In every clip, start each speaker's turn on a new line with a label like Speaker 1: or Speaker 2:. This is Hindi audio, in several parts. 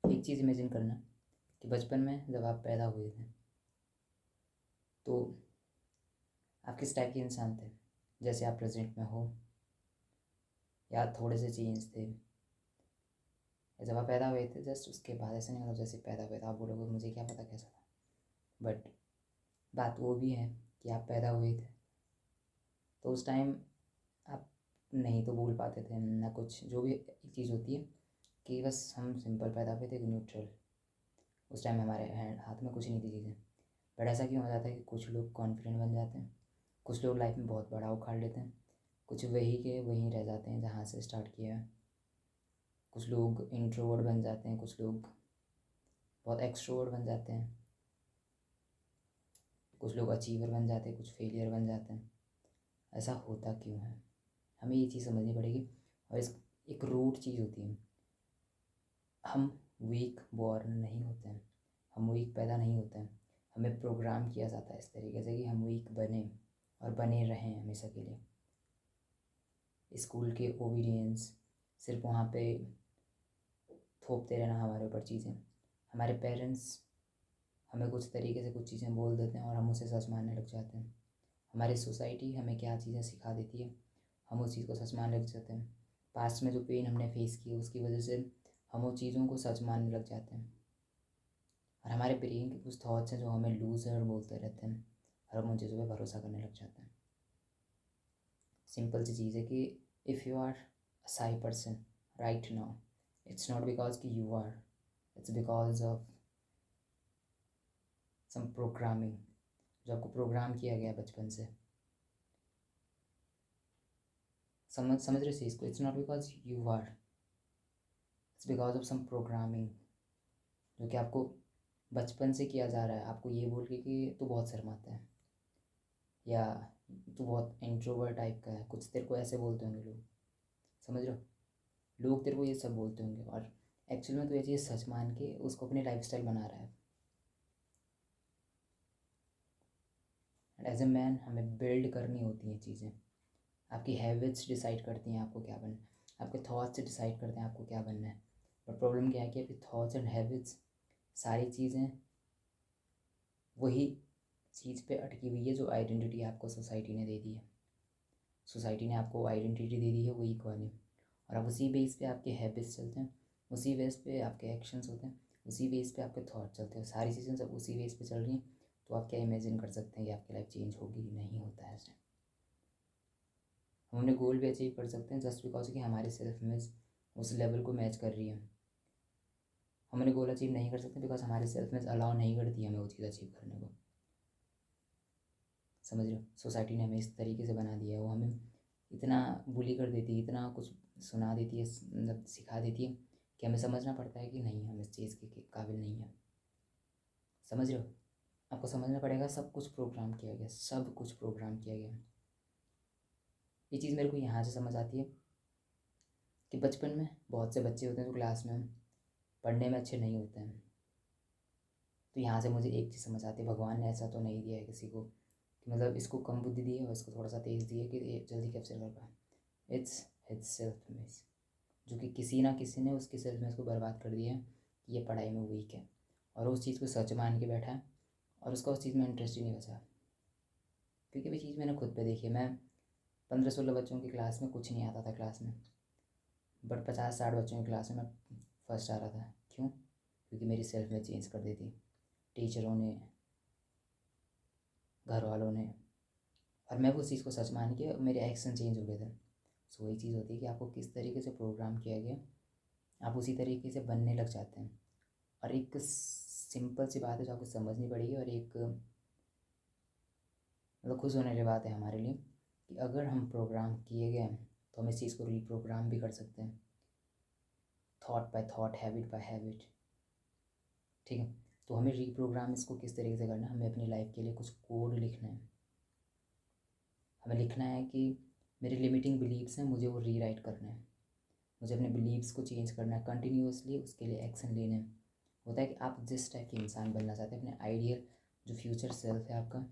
Speaker 1: एक चीज़ इमेजिन करना कि बचपन में जब आप पैदा हुए थे तो आप किस टाइप के इंसान थे, जैसे आप प्रेजेंट में हो या थोड़े से चेंज थे। या जब आप पैदा हुए थे जस्ट उसके बाद ऐसे नहीं मतलब जैसे पैदा हुए थे आप बोलोगे मुझे क्या पता कैसा था, बट बात वो भी है कि आप पैदा हुए थे तो उस टाइम आप नहीं तो बोल पाते थे ना कुछ, जो भी एक चीज़ होती है कि बस हम सिंपल पैदा हुए थे न्यूट्रल। उस टाइम हमारे हाथ में कुछ नहीं थी चीज़ें। बट ऐसा क्यों हो जाता है कि कुछ लोग कॉन्फिडेंट बन जाते हैं, कुछ लोग लाइफ में बहुत बड़ा उखाड़ लेते हैं, कुछ वही के वहीं रह जाते हैं जहाँ से स्टार्ट किया है। कुछ लोग इंट्रोवर्ट बन जाते हैं, कुछ लोग बहुत एक्सट्रोवर्ट बन जाते हैं, कुछ लोग अचीवर बन जाते हैं, कुछ फेलियर बन जाते हैं। ऐसा होता क्यों है, हमें ये चीज़ समझनी पड़ेगी। और इस एक रूट चीज़ होती है, हम वीक बॉर्न नहीं होते हैं, हम वीक पैदा नहीं होते हैं। हमें प्रोग्राम किया जाता है इस तरीके से कि हम वीक बने और बने रहें हमेशा के लिए। स्कूल के ओबीडियंस सिर्फ वहाँ पे थोपते रहना हमारे ऊपर चीज़ें। हमारे पेरेंट्स हमें कुछ तरीके से कुछ चीज़ें बोल देते हैं और हम उसे सच मानने लग जाते हैं। हमारी सोसाइटी हमें क्या चीज़ें सिखा देती है, हम उस चीज़ को सच मानने लग जाते हैं। पास्ट में जो पेन हमने फेस की उसकी वजह से हम वो चीज़ों को सच मानने लग जाते हैं। और हमारे ब्रेन के कुछ थॉट्स हैं जो हमें लूज़र बोलते रहते हैं और हम उन चीज़ों पर भरोसा करने लग जाते हैं। सिंपल सी चीज़ है कि if you are a shy person right now, it's not because कि you are, it's because of some programming जो आपको प्रोग्राम किया गया बचपन से। समझ रहे हो इसको, it's not because you are, it's because of some programming जो कि आपको बचपन से किया जा रहा है। आपको ये बोल के कि तू बहुत शर्माता है या तू बहुत इंट्रोवर्ट टाइप का है, कुछ तेरे को ऐसे बोलते होंगे लोग, समझ रहे हो। लोग तेरे को ये सब बोलते होंगे और एक्चुअल में तो ये चीज़ सच मान के उसको अपनी लाइफस्टाइल बना रहा है। एंड एज ए मैन हमें बिल्ड करनी होती हैं चीज़ें। आपकी हैबिट्स डिसाइड करती हैं आपको क्या बनना है, आपके थॉट्स डिसाइड करते हैं आपको क्या बनना है। बट प्रॉब्लम क्या है कि आपकी थॉट्स एंड हैबिट्स सारी चीज़ें वही चीज़ पे अटकी हुई है जो आइडेंटिटी आपको सोसाइटी ने दे दी है। सोसाइटी ने आपको आइडेंटिटी दे दी है वही कॉली, और अब उसी बेस पे आपके हैबिट्स चलते हैं, उसी बेस पे आपके एक्शंस होते हैं, उसी बेस पे आपके थॉट चलते हैं। सारी चीज़ें सब उसी बेस पे चल रही हैं। तो आप क्या इमेजिन कर सकते हैं कि आपकी लाइफ चेंज होगी? नहीं होता है ऐसे। हम अपने गोल भी अचीव कर सकते हैं जस्ट बिकॉज कि हमारी सेल्फ इमेज उस लेवल को मैच कर रही है। हम अपने गोल अचीव नहीं कर सकते बिकॉज हमारी सेल्फ इमेज अलाउ नहीं करती हमें वो चीज़ अचीव करने को। समझ रहे हो, सोसाइटी ने हमें इस तरीके से बना दिया है, वो हमें इतना बुली कर देती है, इतना कुछ सुना देती है, मतलब सिखा देती है कि हमें समझना पड़ता है कि नहीं हम इस चीज़ के काबिल नहीं है। समझ रहे हो, आपको समझना पड़ेगा सब कुछ प्रोग्राम किया गया, सब कुछ प्रोग्राम किया गया। ये चीज़ मेरे को यहाँ से समझ आती है कि बचपन में बहुत से बच्चे होते हैं जो क्लास में पढ़ने में अच्छे नहीं होते हैं। तो यहाँ से मुझे एक चीज़ समझ आती है, भगवान ने ऐसा तो नहीं दिया है किसी को कि मतलब इसको कम बुद्धि दी है और इसको थोड़ा सा तेज़ दी है कि ये जल्दी कैप्चर कर पाए। इट्स इट्स सेल्फ इमेज जो कि किसी ना किसी ने उसकी सेल्फ इमेज को बर्बाद कर दिया है कि ये पढ़ाई में वीक है, और उस चीज़ को सच मान के बैठा है और उसका उस चीज़ में इंटरेस्ट ही नहीं बचा। क्योंकि वो चीज़ मैंने खुद पे देखी है। मैं 15-16 बच्चों की क्लास में कुछ नहीं आता था क्लास में, बट 50-60 बच्चों की क्लास में मैं फर्स्ट आ रहा था। क्यों? क्योंकि मेरी सेल्फ में चेंज कर दी थी टीचरों ने, घर वालों ने, और मैं उस चीज़ को सच मान के मेरे एक्शन चेंज हो गए थे। सो वही चीज़ होती है कि आपको किस तरीके से प्रोग्राम किया गया आप उसी तरीके से बनने लग जाते हैं। और एक सिंपल सी बात है जो आपको समझनी पड़ेगी, और एक मतलब खुश होने की बात है हमारे लिए कि अगर हम प्रोग्राम किए गए हैं तो हम इस चीज़ को रीप्रोग्राम भी कर सकते हैं, thought by thought, habit by habit. ठीक है, तो हमें रीप्रोग्राम इसको किस तरीके से करना है, हमें अपनी लाइफ के लिए कुछ कोड लिखना है। हमें लिखना है कि मेरे लिमिटिंग बिलीव्स हैं, मुझे वो रीराइट करना है, मुझे अपने बिलीव्स को चेंज करना है कंटिन्यूसली, उसके लिए एक्शन लेने हैं। होता है कि आप जिस टाइप के इंसान बनना चाहते हैं, अपने आइडियल जो फ्यूचर सेल्फ है आपका,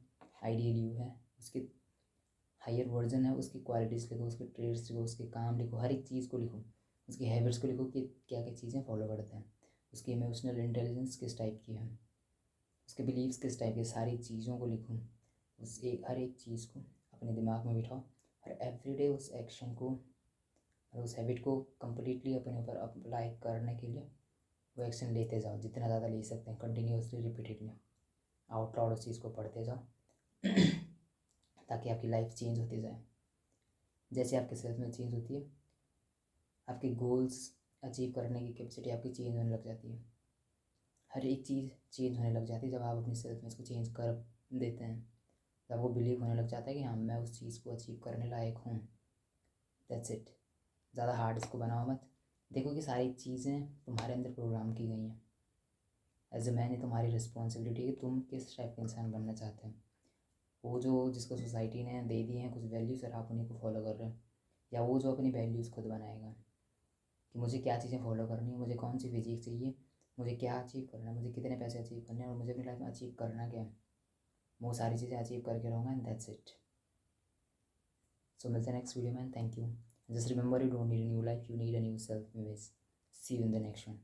Speaker 1: आइडियल यू है, उसके हायर वर्जन है, उसकी क्वालिटीज़ लिखो, उसके ट्रेड्स लिखो, उसके काम लिखो, हर एक चीज़ को लिखो, उसकी हैबिट्स को लिखो कि क्या क्या चीज़ें फॉलो करते हैं। उसकी इमोशनल इंटेलिजेंस किस टाइप की है, उसके बिलीव्स किस टाइप के, सारी चीज़ों को लिखूँ, उस हर एक चीज़ को अपने दिमाग में बिठाओ और एवरीडे उस एक्शन को और उस हैबिट को कम्प्लीटली अपने ऊपर अप्लाई करने के लिए वो एक्शन लेते जाओ, जितना ज़्यादा ले सकते हैं, कंटिन्यूसली रिपीटेडली आउट लाउड उस चीज़ को पढ़ते जाओ ताकि आपकी लाइफ चेंज होती जाए। जैसे आपके सेल्फ में चेंज होती है, आपके गोल्स अचीव करने की कैपेसिटी आपकी चेंज होने लग जाती है। हर एक चीज़ चेंज होने लग जाती है जब आप अपनी सेल्फ में इसको चेंज कर देते हैं, जब वो बिलीव होने लग जाता है कि हाँ मैं उस चीज़ को अचीव करने लायक हूँ। That's it. ज़्यादा हार्ड इसको बनाओ मत। देखो कि सारी चीज़ें तुम्हारे अंदर प्रोग्राम की गई हैं। एज ए मैन ये तुम्हारी रिस्पॉन्सिबिलिटी है कि तुम किस टाइप के इंसान बनना चाहते हैं। वो जो जिसको सोसाइटी ने दे दी हैं कुछ वैल्यूज़ और आप उन्हीं को फॉलो कर रहे हैं, या वो जो अपनी वैल्यूज़ खुद बनाएगा कि मुझे क्या चीज़ें फॉलो करनी है, मुझे कौन सी फिजिक चाहिए, मुझे क्या अचीव करना है, मुझे कितने पैसे अचीव करने हैं और मुझे अपनी लाइफ में अचीव करना क्या है, वो सारी चीज़ें अचीव करके रहूँगा एंड दैट्स इट। सो मिलते हैं नेक्स्ट वीडियो में। Thank you. Just remember, you don't need a new life, you need a new self image. See you in the next one.